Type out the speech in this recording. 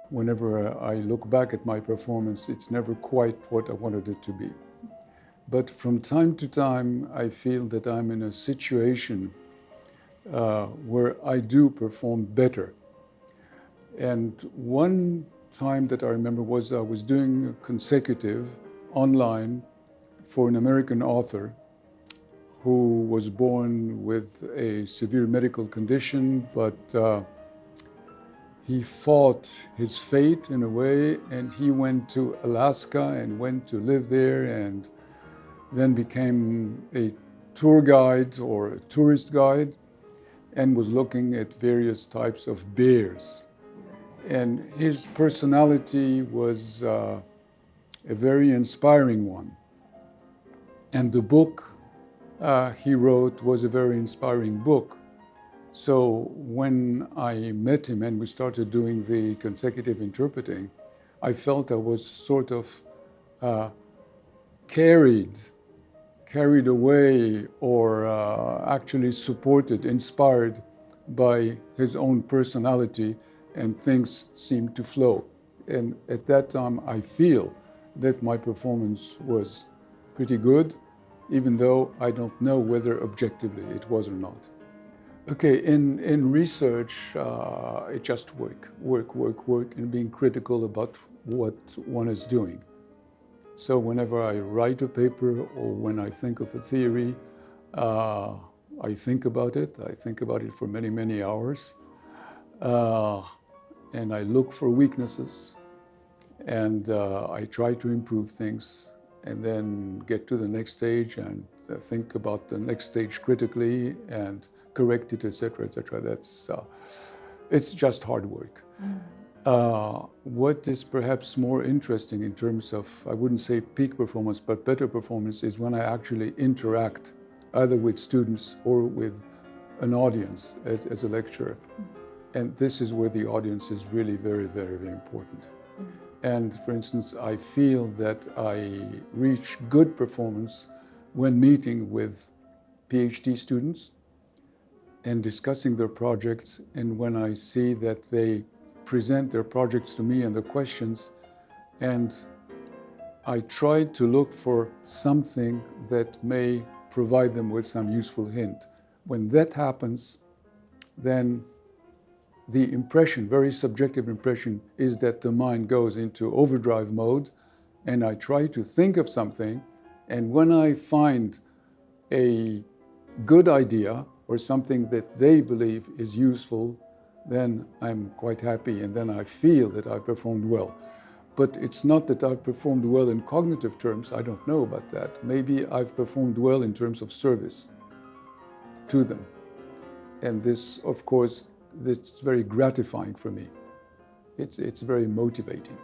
Whenever I look back at my performance, it's never quite what I wanted it to be. But from time to time, I feel that I'm in a situation where I do perform better. And one time that I remember was I was doing consecutive online for an American author who was born with a severe medical condition, but he fought his fate in a way, and he went to Alaska and went to live there and then became a tour guide or a tourist guide and was looking at various types of bears. And his personality was a very inspiring one. And the book he wrote was a very inspiring book. So when I met him and we started doing the consecutive interpreting, I felt I was sort of carried away or actually supported, inspired by his own personality, and things seemed to flow. And at that time, I feel that my performance was pretty good, even though I don't know whether objectively it was or not. Okay, in research, it's just work, and being critical about what one is doing. So whenever I write a paper or when I think of a theory, I think about it. I think about it for many, many hours. And I look for weaknesses, and I try to improve things, and then get to the next stage and think about the next stage critically and correct it, etc., etc. It's just hard work. What is perhaps more interesting in terms of, I wouldn't say peak performance, but better performance, is when I actually interact either with students or with an audience as a lecturer. And this is where the audience is really very, very, very important. And for instance, I feel that I reach good performance when meeting with PhD students and discussing their projects, and when I see that they present their projects to me and their questions, and I try to look for something that may provide them with some useful hint. When that happens, then the impression, very subjective impression, is that the mind goes into overdrive mode, and I try to think of something, and when I find a good idea or something that they believe is useful, then I'm quite happy, and then I feel that I performed well. But it's not that I've performed well in cognitive terms. I don't know about that. Maybe I've performed well in terms of service to them. And this, of course, this is very gratifying for me. It's very motivating.